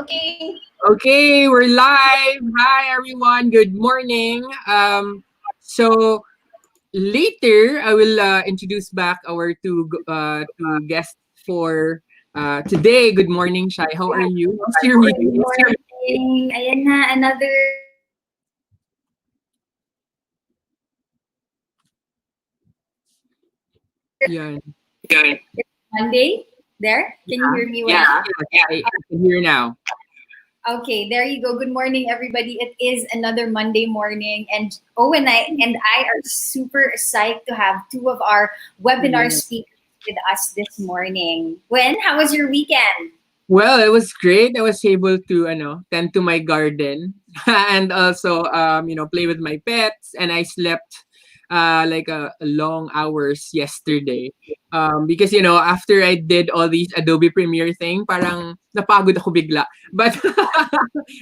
Okay. Okay, we're live. Hi everyone. Good morning. So later I will introduce back our two guests for today. Good morning, Shai. How are you? How's your week? Good morning. Ayan na, another Yeah. Monday. There? Can you hear me well? I can hear now. Okay, there you go. Good morning, everybody. It is another Monday morning, and Owen and I are super psyched to have two of our webinar Yeah. speakers with us this morning. When? How was your weekend? Well, it was great. I was able to tend to my garden and also play with my pets, and I slept like a long hours yesterday. Because after I did all these Adobe Premiere thing, parang napagod ako bigla. But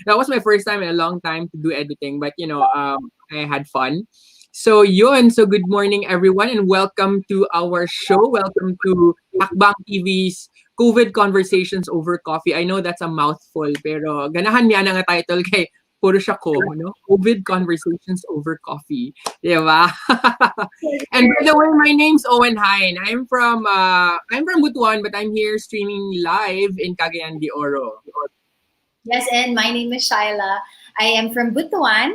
that was my first time in a long time to do editing, but I had fun. So yun, so good morning everyone and welcome to our show. Welcome to Hakbang TV's COVID Conversations Over Coffee. I know that's a mouthful, pero ganahan niya na nga title kay puro siya ko, no? COVID Conversations Over Coffee. Diba? And by the way, my name's Owen Hein. I'm from Butuan, but I'm here streaming live in Cagayan de Oro. Yes, and my name is Shaila. I am from Butuan,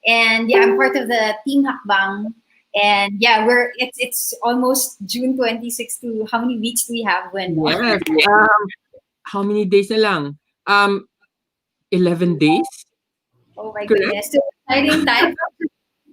and yeah, I'm part of the Team Hakbang. And yeah, it's almost June 26th. To how many weeks do we have when? Yes. How many days na lang? 11 days? Oh my Correct? goodness. So exciting time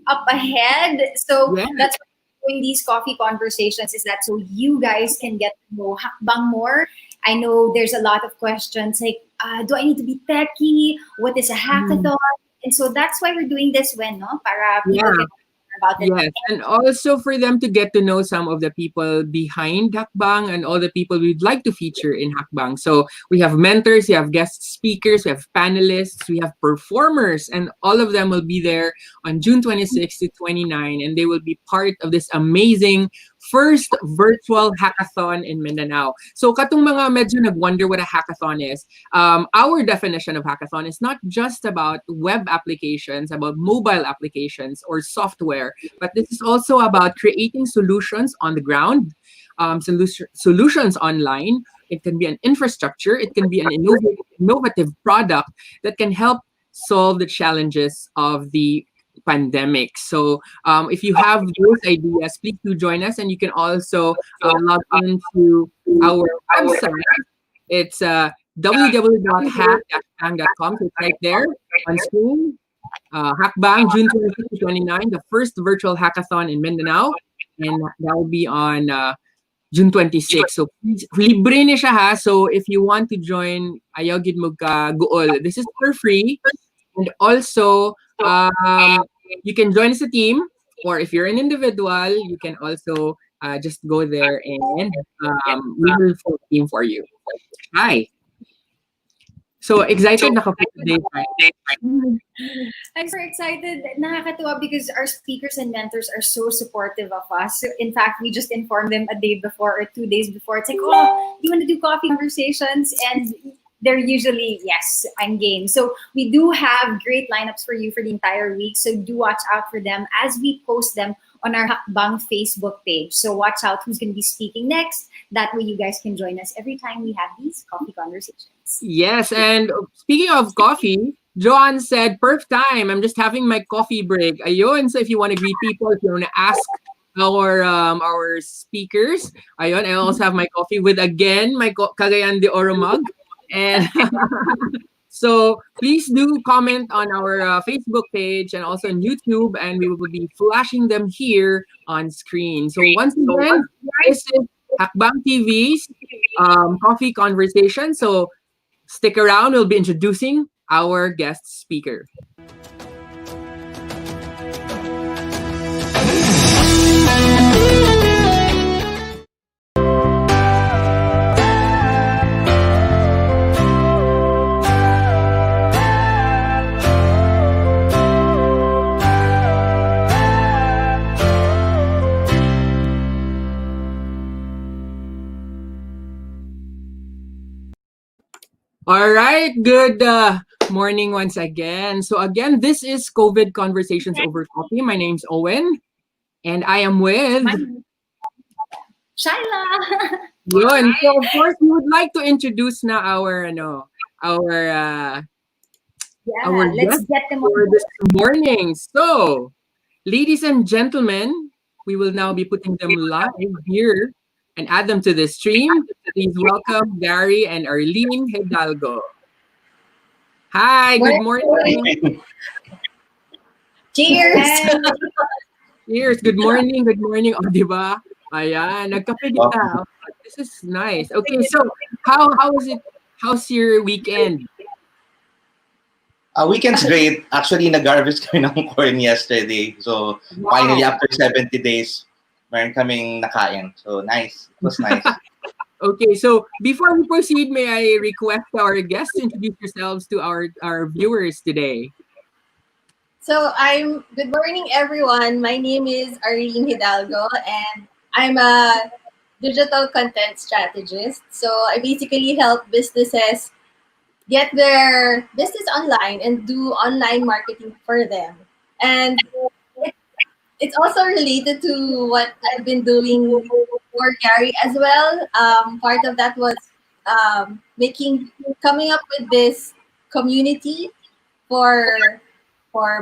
up ahead. So Yes. that's why we're doing these coffee conversations, is that so you guys can get to know Hakbang more. I know there's a lot of questions like, do I need to be techie? What is a Mm. hackathon? And so that's why we're doing this when, no? Para people Yeah. can learn about it. Yes, and also for them to get to know some of the people behind Hakbang and all the people we'd like to feature in Hakbang. So we have mentors, we have guest speakers, we have panelists, we have performers, and all of them will be there on June 26 to 29, and they will be part of this amazing first virtual hackathon in Mindanao. So katong mga medyo nag-wonder what a hackathon is, our definition of hackathon is not just about web applications, about mobile applications or software, but this is also about creating solutions on the ground, solutions online. It can be an infrastructure, it can be an innovative product that can help solve the challenges of the pandemic. So if you have those ideas, please do join us, and you can also log into our website. It's www.hack-bang.com. So it's right there on screen. Hackbang, June 26 to 29, the first virtual hackathon in Mindanao. And that will be on June 26. So please, libre ni siya ha. So if you want to join, ayaw gid mo ka guol. This is for free. And also, you can join as a team, or if you're an individual, you can also just go there and we will form a team for you. Hi. So excited na ka po today, right? I'm so excited. Nakakatuwa because our speakers and mentors are so supportive of us. So in fact, we just informed them a day before or 2 days before. It's like, oh, you want to do coffee conversations? And they're usually, yes, I'm game. So we do have great lineups for you for the entire week. So do watch out for them as we post them on our Hakbang Facebook page. So watch out who's going to be speaking next. That way you guys can join us every time we have these coffee conversations. Yes, and speaking of coffee, Joanne said, "Perf time. I'm just having my coffee break." Ayun. So if you want to greet people, if you want to ask our speakers, ayun. I also have my coffee with again my Cagayan de Oro mug, and so please do comment on our Facebook page and also on YouTube, and we will be flashing them here on screen. So once again, this is Hakbang TV's coffee conversation. So stick around. We'll be introducing our guest speaker. All right, good morning once again. So again, this is COVID Conversations Over Coffee. My name's Owen, and I am with My Shaila. Yun. So of course, we would like to introduce na our our Yeah, let's guest get them on for board. this morning. So, ladies and gentlemen, we will now be putting them live here and add them to the stream. Please welcome Gary and Arlene Hidalgo. Hi, good morning. Cheers! Cheers. Good morning. Good morning. Oh, di ba? Ayan, nagkape din Well, na. This is nice. Okay, so how is it? How's your weekend? weekend's great. Actually, nag-harvest kami ng corn yesterday. So, finally, Wow. after 70 days, meron kaming nakain. So, nice. It was nice. Okay, so before we proceed, may I request our guests to introduce yourselves to our viewers today? Good morning, everyone. My name is Arlene Hidalgo, and I'm a digital content strategist. So I basically help businesses get their business online and do online marketing for them. And it, it's also related to what I've been doing for Gary as well. Part of that was coming up with this community for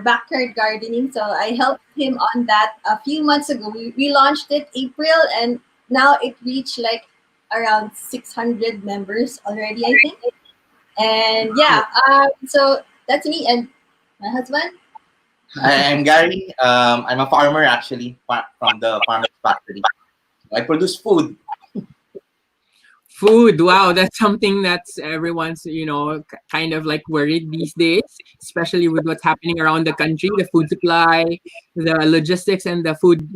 backyard gardening. So I helped him on that a few months ago. We launched it April, and now it reached like around 600 members already, I think. And yeah, so that's me and my husband. I'm Gary. I'm a farmer, actually, from the Farmer's Factory. I produce food. Food. Wow, that's something that's everyone's, kind of like worried these days, especially with what's happening around the country, the food supply, the logistics, and the food,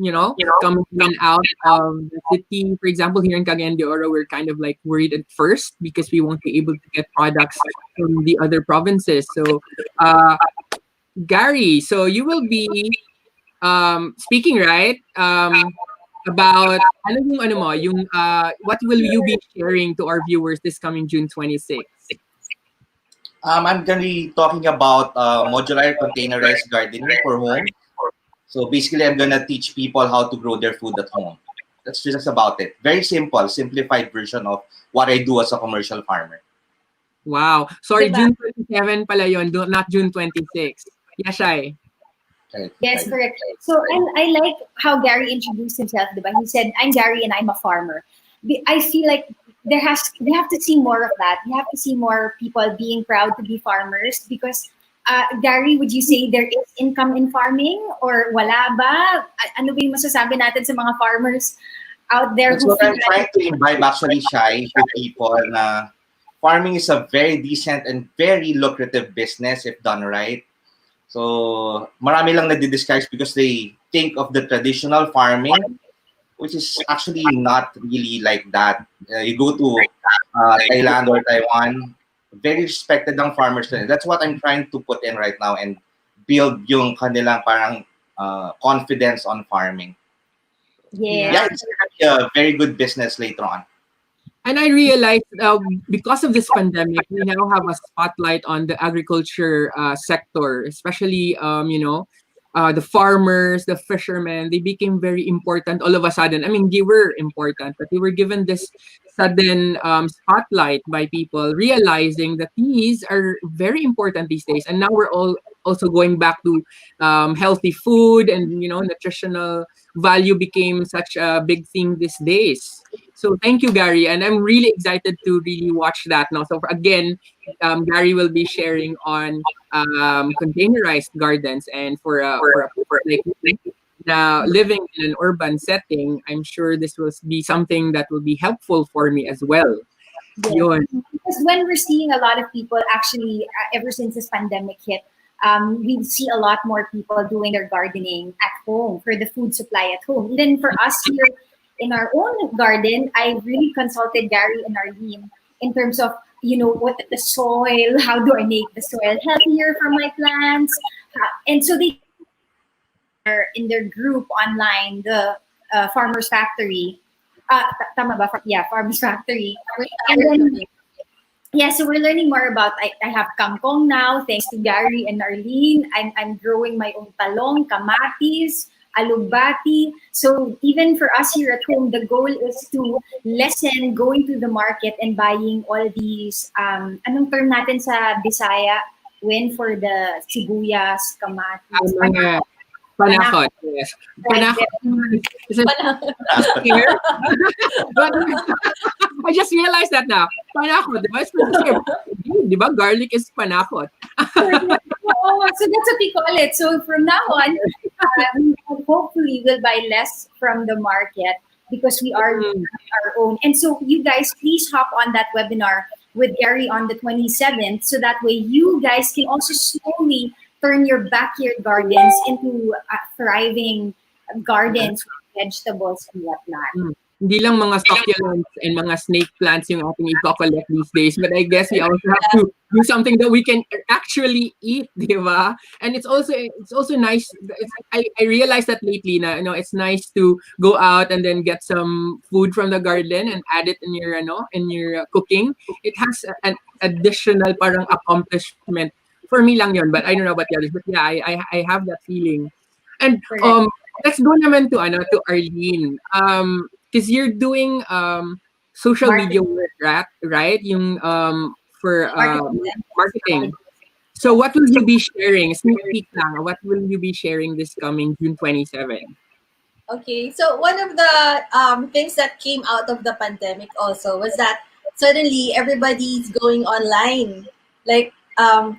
coming in and out of the city. For example, here in Cagayan de Oro, we're kind of like worried at first because we won't be able to get products from the other provinces. So, Gary, so you will be speaking, right? About what will you be sharing to our viewers this coming June 26th? I'm going to be talking about modular containerized gardening for home. So, basically, I'm going to teach people how to grow their food at home. That's just about it. Very simple, simplified version of what I do as a commercial farmer. Wow. Sorry, Diba? June 27 pala yun, not June 26. Yashay. Right, Yes, right. correct. So I like how Gary introduced himself, diba? He said, I'm Gary and I'm a farmer. I feel like we have to see more of that. We have to see more people being proud to be farmers because Gary, would you say there is income in farming or wala ba? Ano ba yung masasabi natin sa mga farmers out there That's who what feel I'm trying to imbibe, actually, Shai, to people na farming is a very decent and very lucrative business if done right. So, marami lang nadi-discourage because they think of the traditional farming, which is actually not really like that. You go to Thailand or Taiwan, very respected ang farmers din. That's what I'm trying to put in right now and build yung kanilang parang confidence on farming. Yeah. Yeah, it's gonna be a very good business later on. And I realized because of this pandemic, we now have a spotlight on the agriculture sector, especially, the farmers, the fishermen. They became very important all of a sudden. I mean, they were important, but they were given this sudden spotlight by people realizing that these are very important these days. And now we're all also going back to healthy food and, nutritional value became such a big thing these days. So thank you, Gary, and I'm really excited to really watch that now. So again, Gary will be sharing on containerized gardens, and for a people like me, now living in an urban setting, I'm sure this will be something that will be helpful for me as well. Yeah. Yun. Because when we're seeing a lot of people actually, ever since this pandemic hit, we see a lot more people doing their gardening at home for the food supply at home. Even for us here in our own garden, I really consulted Gary and Arlene in terms of, what the soil, how do I make the soil healthier for my plants? And so they in their group online, the Farmers Factory. Tama ba? Yeah, Farmers Factory. And then yeah, so we're learning more about. I have kangkong now, thanks to Gary and Arlene. I'm growing my own talong, kamatis, alugbati. So even for us here at home, the goal is to lessen going to the market and buying all these. Anong term natin sa Bisaya? When for the sibuyas, Ang kamatis, mga panakot. Yes. Panakot. Is it here? But I just realized that now. Panakot. Di ba? It's pretty same. Di ba? Garlic is panakot. Oh, so that's what we call it. So from now on, hopefully we'll buy less from the market because we are our own. And so you guys, please hop on that webinar with Gary on the 27th, so that way you guys can also slowly turn your backyard gardens into thriving gardens with vegetables and whatnot. Hindi lang mga succulents and mga snake plants yung ating i-collect these days, but I guess we also have to do something that we can actually eat, di ba? And it's also nice. I realized that lately na, it's nice to go out and then get some food from the garden and add it in your cooking. It has an additional parang accomplishment for me lang yun, but I don't know about the others. But yeah, I have that feeling. And Correct. let's go naman to Arlene. Because you're doing social media work, right? Yung for marketing. So what will you be sharing? Sneak peek lang. What will you be sharing this coming June 27? Okay, so one of the things that came out of the pandemic also was that suddenly everybody's going online. Like, so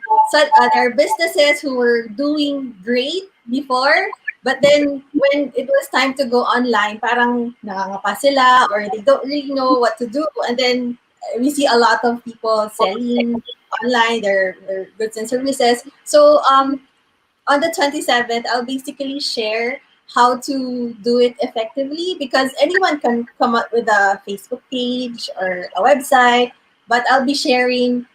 there are businesses who were doing great before, but then when it was time to go online, parang nangangapa sila or they don't really know what to do. And then we see a lot of people selling online their goods and services. So on the 27th, I'll basically share how to do it effectively, because anyone can come up with a Facebook page or a website, but I'll be sharing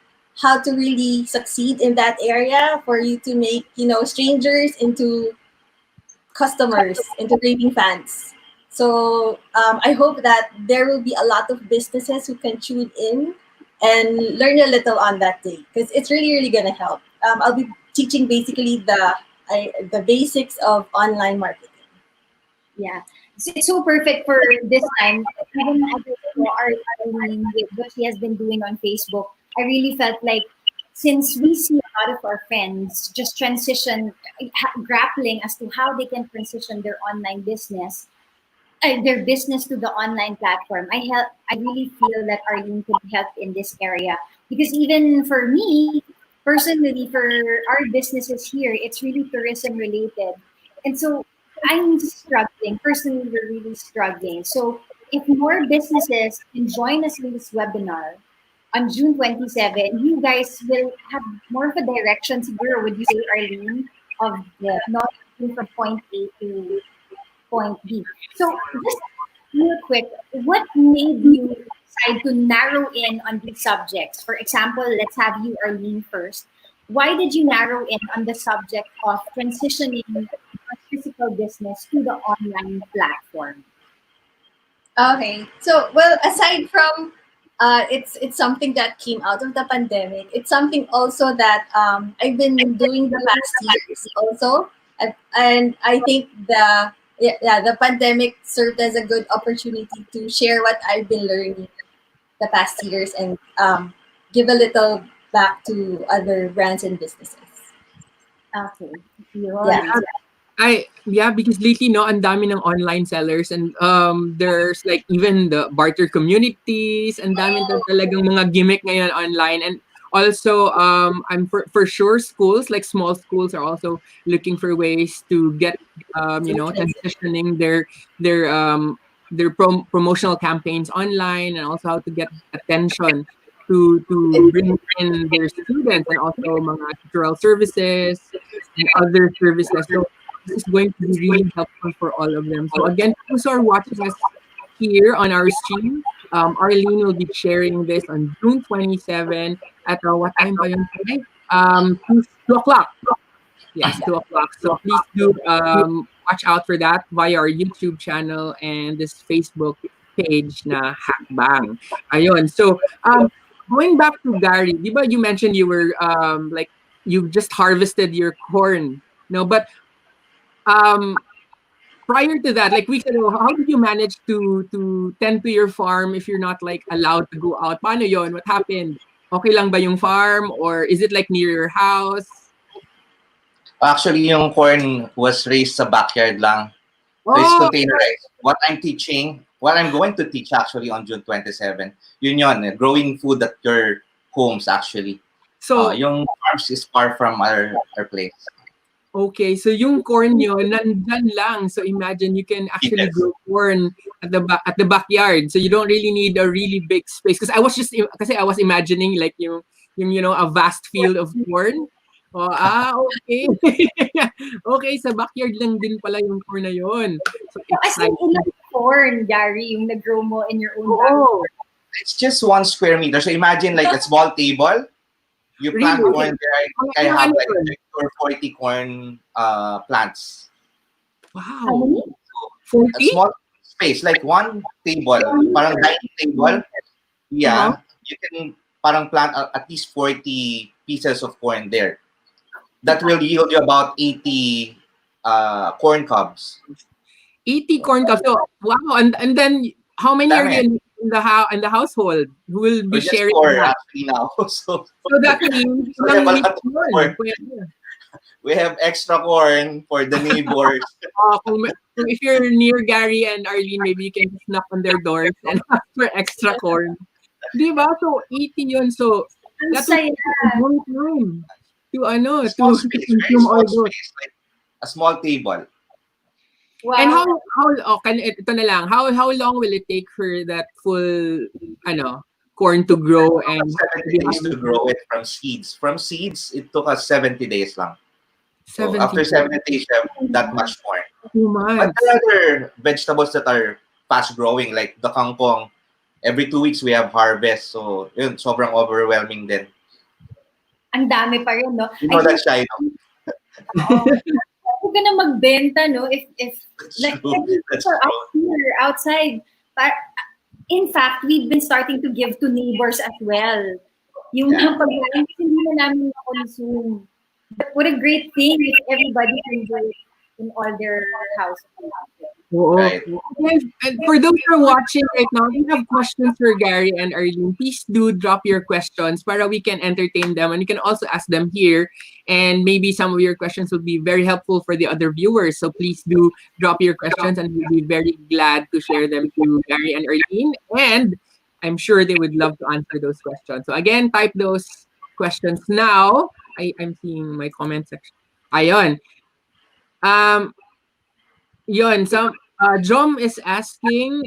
how to really succeed in that area for you to make, strangers into customers, into raving fans. So I hope that there will be a lot of businesses who can tune in and learn a little on that day, because it's really, really going to help. I'll be teaching basically the basics of online marketing. Yeah. It's so perfect for this time. Even Arlene, with what she has been doing on Facebook, I really felt like, since we see a lot of our friends just transition, grappling as to how they can transition their business to the online platform. I really feel that Arlene could help in this area, because even for me personally, for our businesses here, it's really tourism related, and so I'm struggling personally. We're really struggling. So if more businesses can join us in this webinar on June 27, you guys will have more of a direction. Siguro, would you say, Arlene, of not moving from point A to point B. So just real quick, what made you decide to narrow in on these subjects? For example, let's have you, Arlene, first. Why did you narrow in on the subject of transitioning a physical business to the online platform? Okay. So, well, aside from it's something that came out of the pandemic. It's something also that I've been doing the past years also, and I think the pandemic served as a good opportunity to share what I've been learning the past years and give a little back to other brands and businesses. Okay. Because lately ang dami ng online sellers, and there's like even the barter communities, and dami talagang mga gimmick ngayon online. And also I'm for sure schools, like small schools, are also looking for ways to get transitioning their promotional campaigns online, and also how to get attention to bring in their students, and also mga tutorial services and other services. So this is going to be really helpful for all of them. So again, those who are watching us here on our stream, Arlene will be sharing this on June 27 at what time pa yun today? 2 o'clock. Yes, 2 o'clock. So please do watch out for that via our YouTube channel and this Facebook page na Hakbang. Ayun. So going back to Gary, di ba you mentioned you were like you just harvested your corn, no? But um prior to that, like weeks ago, how did you manage to tend to your farm if you're not like allowed to go out? Paano yon? What happened? Okay lang ba yung farm or is it like near your house? Actually, yung corn was raised sa backyard lang. It's Oh, containerized. What I'm going to teach actually on June 27, yun, growing food at your homes actually. so Yung farms is far from our place. okay, so yung corn yun nandyan lang. So imagine you can actually Yes. grow corn at the backyard. So you don't really need a really big space. Kasi I was imagining like yung you know a vast field of corn. Oh, okay. Okay, sa backyard lang din pala yung corn na yun. So As in, exciting. ilang corn, Gary, yung nag-grow mo in your own Oo. It's just 1 square meter. So imagine like a small table. You plant Really? corn there. I Ano have ano like yun? 30 or 40 corn plants. How Wow. many? A 40? small space, like 1 table, parang dining table. Yeah, you can parang plant at least 40 pieces of corn there. That will yield you about 80 corn cobs. 80 corn cobs. So wow, and then how many are you in the household who will be We're just sharing 4 that? actually now. So So that means we have a ilang lot of corn. corn. Pwede. We have extra corn for the neighbors. Kung if you're near Gary and Arlene, maybe you can just knock on their doors and ask for extra corn. Di ba? So 80 yun. So Ang that will saya. take a long time to Small to space, very consume all small those. space, like a small table. Wow. And ito na lang, how long will it take for that full corn to grow and 70 days to grow it from seeds. From seeds, it took us 70 days lang. So 70 after 70 days, you have that much corn. 2 But months? there are other vegetables that are fast growing, like the kangkong. Every 2 weeks we have harvest. So yun, sobrang overwhelming din. Ang dami pa rin, no? You know I that, think, Shai, no? huwag ka na magbenta, no? If That's like, true. That's for true. out here, outside, in fact, we've been starting to give to neighbors as well. Yung Yeah. pagkain, kasi hindi na namin na-consume. But what a great thing if everybody can do it in all their houses. Oo. Right. And for those who are watching right now, if you have questions for Gary and Arlene, please do drop your questions para we can entertain them. And you can also ask them here. And maybe some of your questions will be very helpful for the other viewers. So please do drop your questions and we'll be very glad to share them to Gary and Arlene. And I'm sure they would love to answer those questions. So again, type those questions now. I'm seeing my comment section. Ayon. Yun, Jom is asking,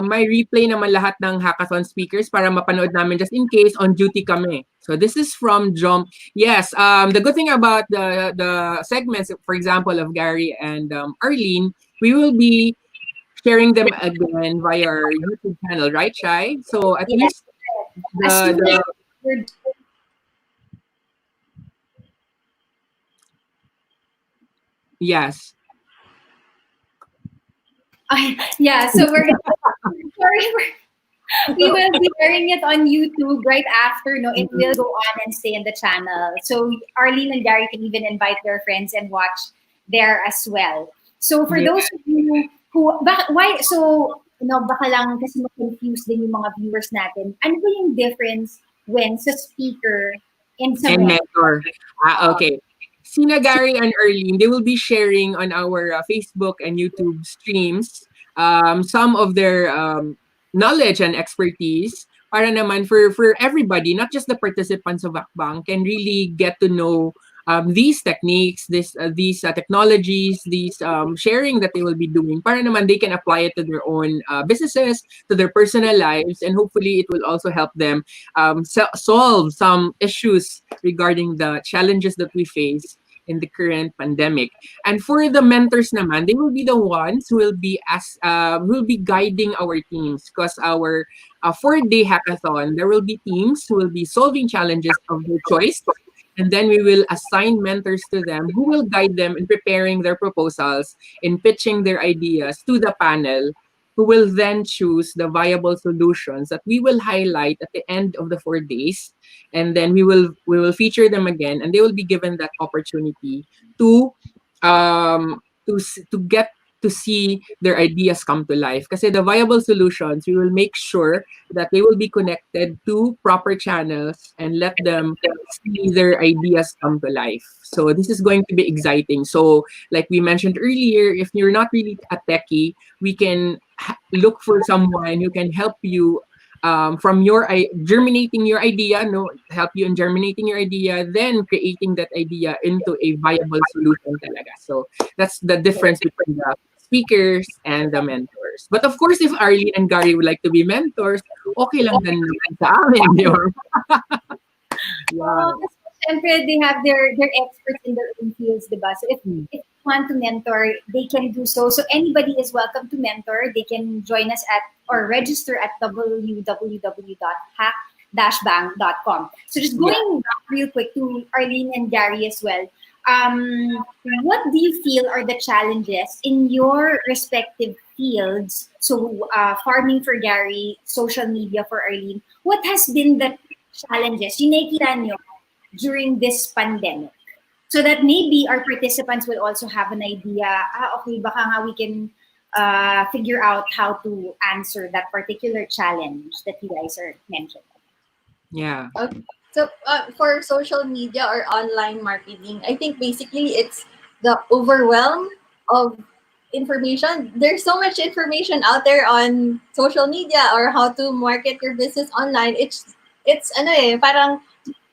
may replay naman lahat ng hackathon speakers para mapanood namin just in case on duty kami. So this is from Jom. Yes, the good thing about the segments, for example, of Gary and Arlene, we will be sharing them again via our YouTube channel, right, Shai? So at Yes. least As soon the as we're yes. yeah, so we will be airing it on YouTube right after. No, it will go on and stay in the channel. So Arlene and Gary can even invite their friends and watch there as well. So for Yeah. those of you who, why? So baka lang kasi ma-confuse din yung mga viewers natin. Ano ba yung difference when sa speaker and sa And mentor? mentor. Okay. Sina Gary and Arlene, they will be sharing on our Facebook and YouTube streams some of their knowledge and expertise para naman for everybody, not just the participants of Hakbang, can really get to know these techniques, these technologies, these sharing that they will be doing para naman they can apply it to their own businesses, to their personal lives, and hopefully it will also help them solve some issues regarding the challenges that we face in the current pandemic. And for the mentors naman, they will be the ones who will be guiding our teams, because our 4-day hackathon, there will be teams who will be solving challenges of their choice. And then we will assign mentors to them who will guide them in preparing their proposals, in pitching their ideas to the panel, who will then choose the viable solutions that we will highlight at the end of the 4 days, and then we will feature them again, and they will be given that opportunity to to get to see their ideas come to life. Kasi the viable solutions, we will make sure that they will be connected to proper channels and let them see their ideas come to life. So this is going to be exciting. So like we mentioned earlier, if you're not really a techie, we can look for someone who can help you from germinating your idea, no, help you in germinating your idea, then creating that idea into a viable solution talaga. So that's the difference between the speakers and the mentors. But of course, if Arlene and Gary would like to be mentors, okay lang din naman sa amin, di ba? Yeah. Siyempre, they have their experts in their own fields, diba? So if you want to mentor, they can do so. So anybody is welcome to mentor. They can join us at or register at www.hack-bang.com. So just going back real quick to Arlene and Gary as well. What do you feel are the challenges in your respective fields? So farming for Gary, social media for Arlene. What has been the challenges yung nakikita nyo during this pandemic? So that maybe our participants will also have an idea, okay, baka nga we can figure out how to answer that particular challenge that you guys are mentioning. Yeah. Okay. So for social media or online marketing, I think basically it's the overwhelm of information. There's so much information out there on social media or how to market your business online. It's ano eh, parang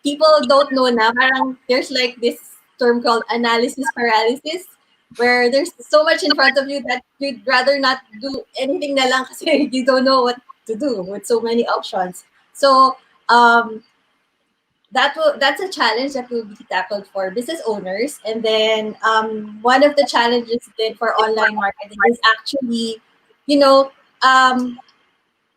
people don't know na, parang there's like this term called analysis paralysis, where there's so much in front of you that you'd rather not do anything na lang kasi you don't know what to do with so many options. So that's a challenge that will be tackled for business owners. And then one of the challenges then for online marketing is actually,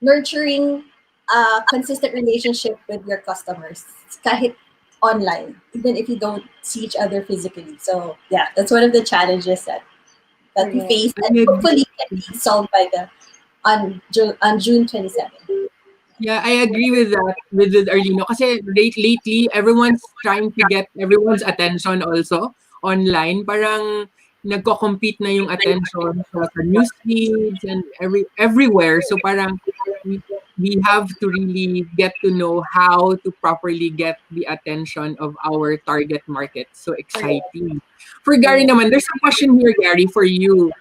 nurturing a consistent relationship with your customers, kahit online, even if you don't see each other physically. So yeah, that's one of the challenges that we face, and hopefully can be solved by on June 27th. Yeah, I agree with that, with Arlino. Kasi lately, everyone's trying to get everyone's attention also online. Parang nagko-compete na yung attention sa news feeds and everywhere. So parang we have to really get to know how to properly get the attention of our target market. So exciting. For Gary naman, there's a question here, Gary, for you.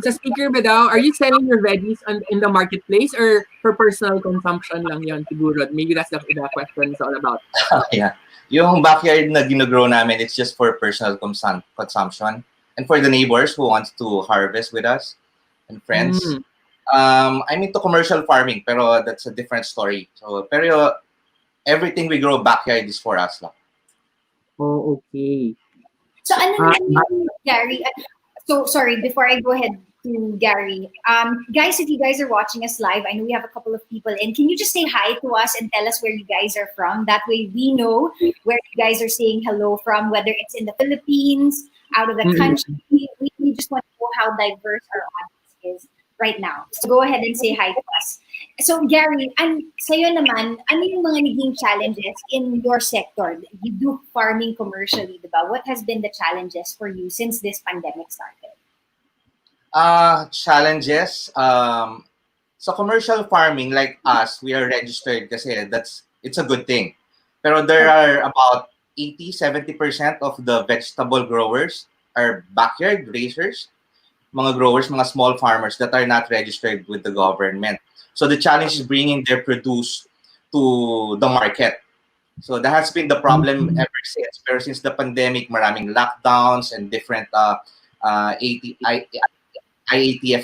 Sa speaker ba daw, are you selling your veggies in the marketplace or for personal consumption lang yon siguro? Maybe that's the question is all about. Yeah. Yung backyard na ginogrow namin, it's just for personal consumption. And for the neighbors who wants to harvest with us and friends. I'm into commercial farming, pero that's a different story. So, pero everything we grow backyard is for us lang. Oh, okay. So ano naman Gary? So sorry, before I go ahead to Gary, guys, if you guys are watching us live, I know we have a couple of people in. Can you just say hi to us and tell us where you guys are from? That way we know where you guys are saying hello from, whether it's in the Philippines, out of the country. We just want to know how diverse our audience is right now. So go ahead and say hi to us. So Gary, sa'yo naman, ano yung mga naging challenges in your sector? You do farming commercially, diba? What has been the challenges for you since this pandemic started? Challenges. So commercial farming, like us, we are registered kasi it's a good thing. Pero there are about 80-70% of the vegetable growers are backyard raisers, mga growers, mga small farmers that are not registered with the government. So the challenge is bringing their produce to the market. So that has been the problem ever since. Pero since the pandemic, maraming lockdowns and different IATF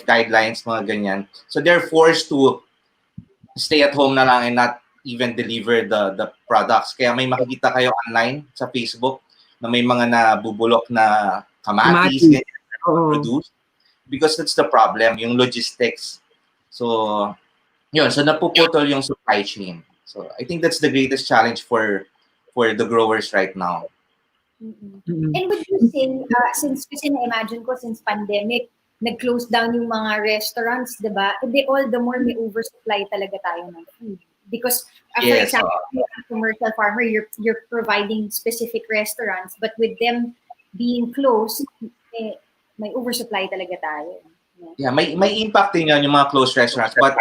guidelines, mga ganyan. So they're forced to stay at home na lang and not even deliver the products. Kaya may makikita kayo online sa Facebook na may mga nabubulok na kamatis produced. Because that's the problem, yung logistics. So, yun. So, napuputol yung supply chain. So, I think that's the greatest challenge for the growers right now. And would you say, since kasi na-imagine ko, since pandemic, nag-close down yung mga restaurants, di ba? They all the more may oversupply talaga tayo ng food. Because, for Yes. example, you're a commercial farmer, you're providing specific restaurants, but with them being closed, may oversupply talaga tayo. Yeah, may impact din yan yung mga closed restaurants. But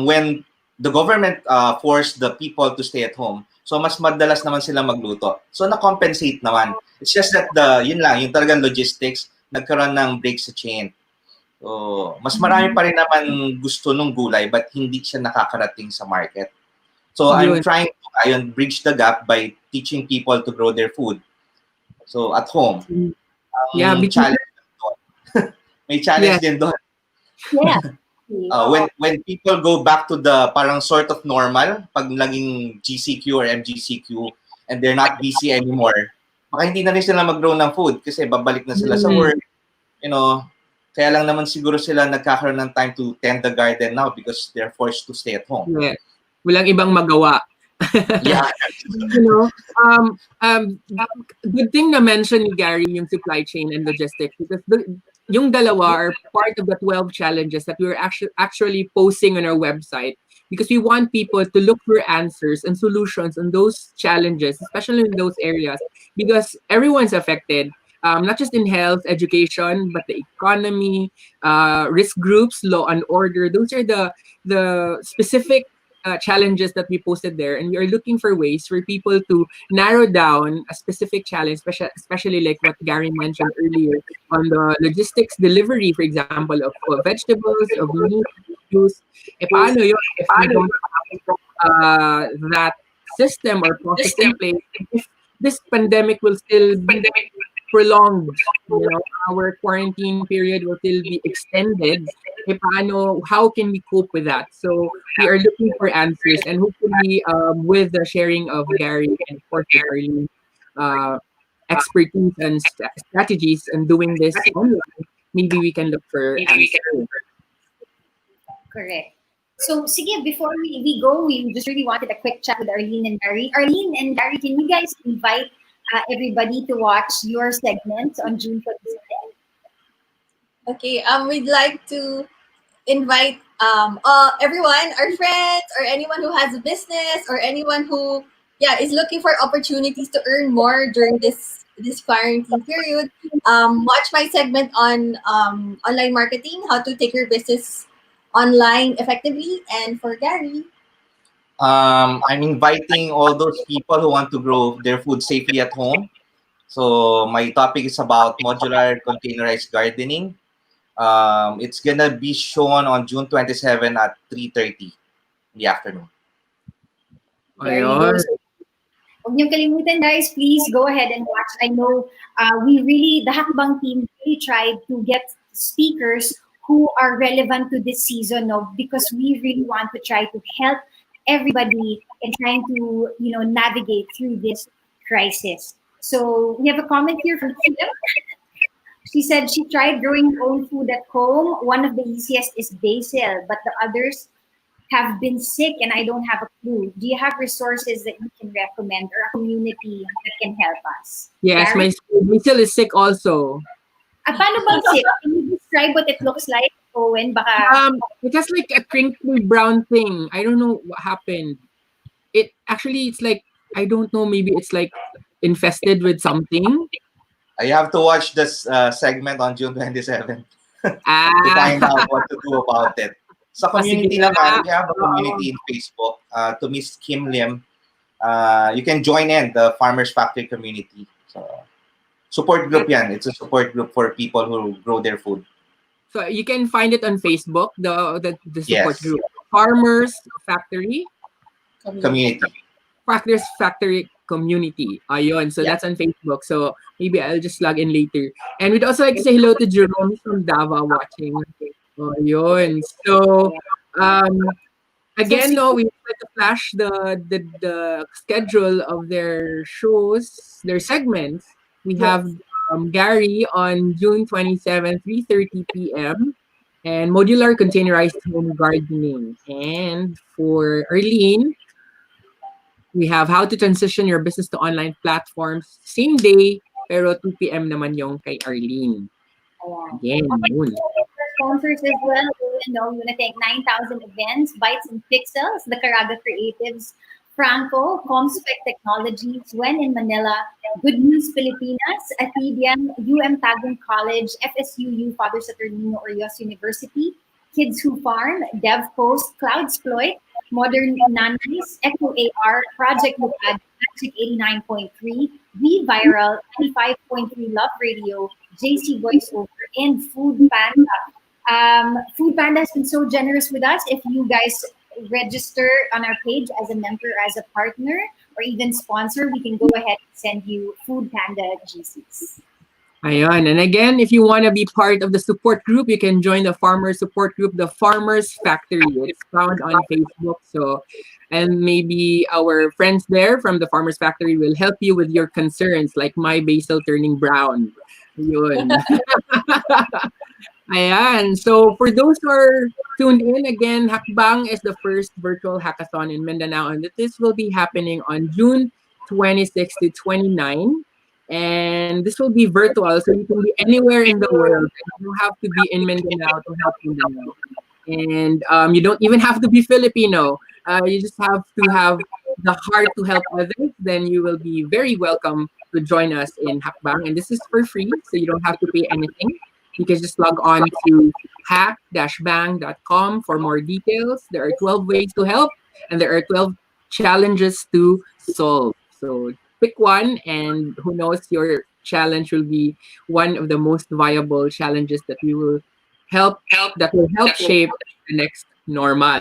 when the government forced the people to stay at home, so mas madalas naman sila magluto. So na-compensate naman. It's just that yung talagang logistics, nagkaroon ng break sa chain. So, mas marami pa rin naman gusto nung gulay but hindi siya nakakarating sa market. So I'm trying to bridge the gap by teaching people to grow their food. So at home. Yeah, challenge doon. May challenge din doon. Yeah. When people go back to the parang sort of normal, pag naging GCQ or MGCQ and they're not busy anymore, baka hindi na rin sila mag-grow ng food kasi babalik na sila sa work. Kaya lang naman siguro sila nagkakaroon ng time to tend the garden now because they're forced to stay at home. Yeah. Walang ibang magawa. Yeah. Good thing na mention ni Gary yung supply chain and logistics because yung dalawa are part of the 12 challenges that we're actually posting on our website because we want people to look for answers and solutions on those challenges, especially in those areas, because everyone's affected, not just in health, education, but the economy, risk groups, law and order. Those are the specific challenges that we posted there, and we are looking for ways for people to narrow down a specific challenge, especially like what Gary mentioned earlier on the logistics delivery, for example, of vegetables, of meat, juice. Paano yun if we don't have that system or process in place? If this pandemic will still be prolonged, our quarantine period will still be extended. How can we cope with that? So we are looking for answers, and hopefully with the sharing of Gary and of course Arlene, expertise and strategies and doing this online, maybe we can look for answers. Correct. So, sige, before we go, we just really wanted a quick chat with Arlene and Gary. Arlene and Gary, can you guys invite everybody to watch your segment on June 22nd? Okay, we'd like to invite everyone, our friends, or anyone who has a business, or anyone who is looking for opportunities to earn more during this quarantine period. Watch my segment on online marketing, how to take your business online effectively. And for Gary, I'm inviting all those people who want to grow their food safely at home. So my topic is about modular containerized gardening. It's gonna be shown on June 27 at 3:30 in the afternoon. Ayun. Huwag niyong kalimutan, guys. Please go ahead and watch. I know the Hakbang team really tried to get speakers who are relevant to this season, because we really want to try to help everybody in trying to, navigate through this crisis. So we have a comment here from Kim. She said she tried growing her own food at home. One of the easiest is basil, but the others have been sick and I don't have a clue. Do you have resources that you can recommend or a community that can help us? Yes, Gary? my basil is sick also. Paano bang sick? Can you describe what it looks like, Owen? Baka... It has like a crinkly brown thing. I don't know what happened. It's like, I don't know, maybe it's like infested with something. You have to watch this segment on June 27 to find out what to do about it. Sa community naman, we have a community in Facebook to Miss Kim Lim. You can join in the Farmers Factory community. So, support group yan. It's a support group for people who grow their food. So you can find it on Facebook, the support Yes. group. Farmers Factory Community. Farmers Factory Community. Ayun. So that's on Facebook. So maybe I'll just log in later. And we'd also like to say hello to Jerome from Davao watching. Ayun. So again, we like to flash the schedule of their shows, their segments. We have Gary on June 27, 3:30 p.m. and modular containerized home gardening. And for Arlene, we have how to transition your business to online platforms. Same day, pero 2 p.m. naman yung kay Arlene. Again, yun. Sponsors as well. You know, you want to thank 9,000 Events, Bytes and Pixels, the Caraga Creatives, Franco, Comspec Technologies, When in Manila, Good News Filipinas, Athenian, Tagum College, FSUU, Father Saturnino Orios University, Kids Who Farm, DevPost, Cloudsploit, Modern Nannies, Echo AR, Project Lupad, Magic 89.3, Be Viral, 95.3 Love Radio, JC Voiceover, and Food Panda. Food Panda has been so generous with us. If you guys register on our page as a member, as a partner, or even sponsor, we can go ahead and send you Food Panda GCs. Ayan. And again, if you want to be part of the support group, you can join the farmer support group, the Farmers Factory. It's found on Facebook. So, and maybe our friends there from the Farmers Factory will help you with your concerns, like my basil turning brown. Yun. Ayan. So for those who are tuned in, again, Hakbang is the first virtual hackathon in Mindanao, and this will be happening on June 26 to 29. And this will be virtual, so you can be anywhere in the world. You don't have to be in Mindanao to help Mindanao. And you don't even have to be Filipino. You just have to have the heart to help others. Then you will be very welcome to join us in Hakbang. And this is for free, so you don't have to pay anything. You can just log on to hack-bang.com for more details. There are 12 ways to help, and there are 12 challenges to solve. So pick one, and who knows, your challenge will be one of the most viable challenges that you will help shape the next normal.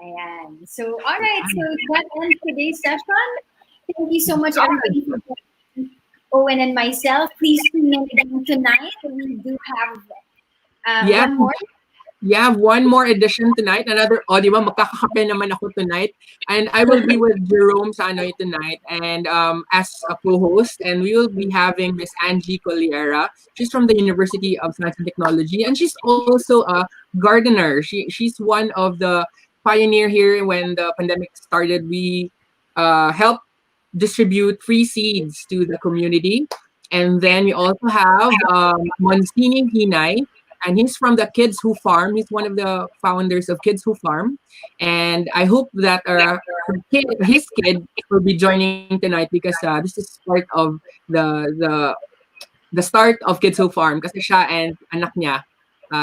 Ayan. So, all right. So that ends today's session. Thank you so much, everybody, for joining Owen and myself. Please tune in again tonight. We do have one more. You have one more edition tonight. Another, di ba, magkakape naman ako tonight. And I will be with Jerome Sanoy tonight, and as a co-host. And we will be having Miss Angie Colliera. She's from the University of Science and Technology, and she's also a gardener. She's one of the pioneer here when the pandemic started. We helped distribute free seeds to the community. And then we also have Monsini Hinay, and he's from the Kids Who Farm. He's one of the founders of Kids Who Farm. And I hope that his kid will be joining tonight, because this is part of the start of Kids Who Farm. Kasi siya and anak niya,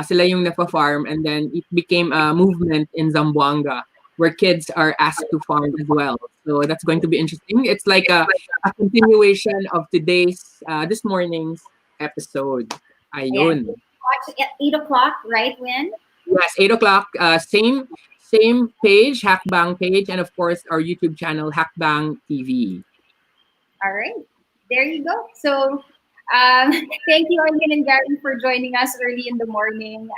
sila yung nagpa-farm, and then it became a movement in Zamboanga where kids are asked to farm as well. So that's going to be interesting. It's like a continuation of this morning's episode. Ayun. Watch at 8 o'clock, right, Win? Yes, 8 o'clock. Same page, Hakbang page, and of course our YouTube channel, Hakbang TV. All right. There you go. So thank you, Arlene and Gary, for joining us early in the morning.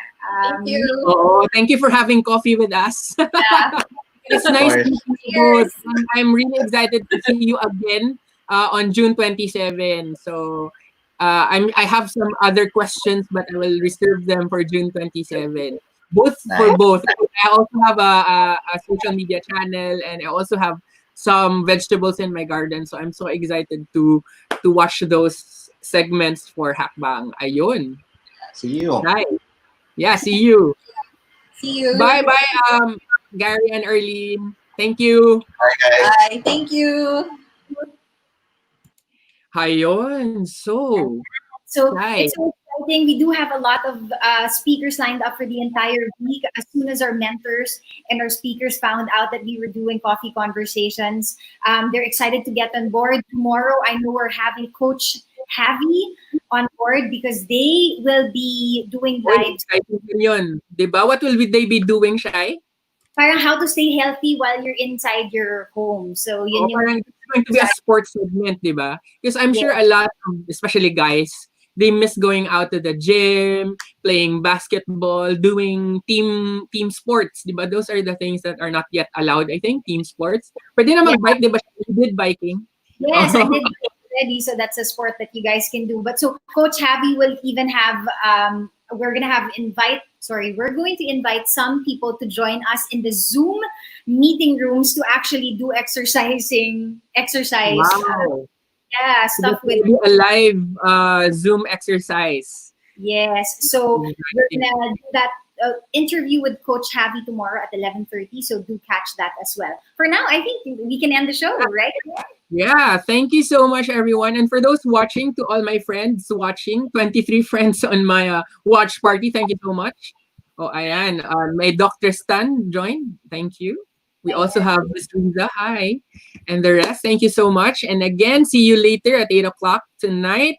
Thank you. Oh, thank you for having coffee with us. Yeah. It's nice meeting you both. And I'm really excited to see you again on June 27. So I have some other questions, but I will reserve them for June 27. For both. I also have a social media channel, and I also have some vegetables in my garden. So I'm so excited to watch those segments for Hakbang. Ayun. See you. Right. Yeah, see you. See you. Bye, Gary and Erlene. Thank you. Bye, guys. Bye. Thank you. Ayun. So right. It's so exciting. We do have a lot of speakers lined up for the entire week. As soon as our mentors and our speakers found out that we were doing coffee conversations, they're excited to get on board. Tomorrow, I know we're having Coach Javi on board, because they will be doing lives. Yun. Diba? What will they be doing, Shai? Parang how to stay healthy while you're inside your home. So yun yung... Parang it's going to be a sports segment, diba? Because I'm sure a lot of, especially guys, they miss going out to the gym, playing basketball, doing team sports, diba? Those are the things that are not yet allowed, I think, team sports. Pwede na mag-bike, diba? You did biking. Yes, I did already, so that's a sport that you guys can do. But so Coach Javi will even have, we're going to invite some people to join us in the Zoom meeting rooms to actually do exercise. Wow. Stuff with a live Zoom exercise. Yes. So we're gonna do that interview with Coach Javi tomorrow at 11:30. So do catch that as well. For now, I think we can end the show, right? Yeah, thank you so much, everyone. And for those watching, to all my friends watching, 23 friends on my watch party, thank you so much. Oh, ayan. My Dr. Stan joined. Thank you. We also have Miss Riza. Hi. And the rest, thank you so much. And again, see you later at 8 o'clock tonight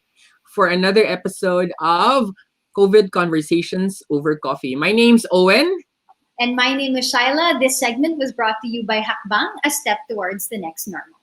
for another episode of COVID Conversations Over Coffee. My name's Owen. And my name is Shyla. This segment was brought to you by Hakbang, a step towards the next normal.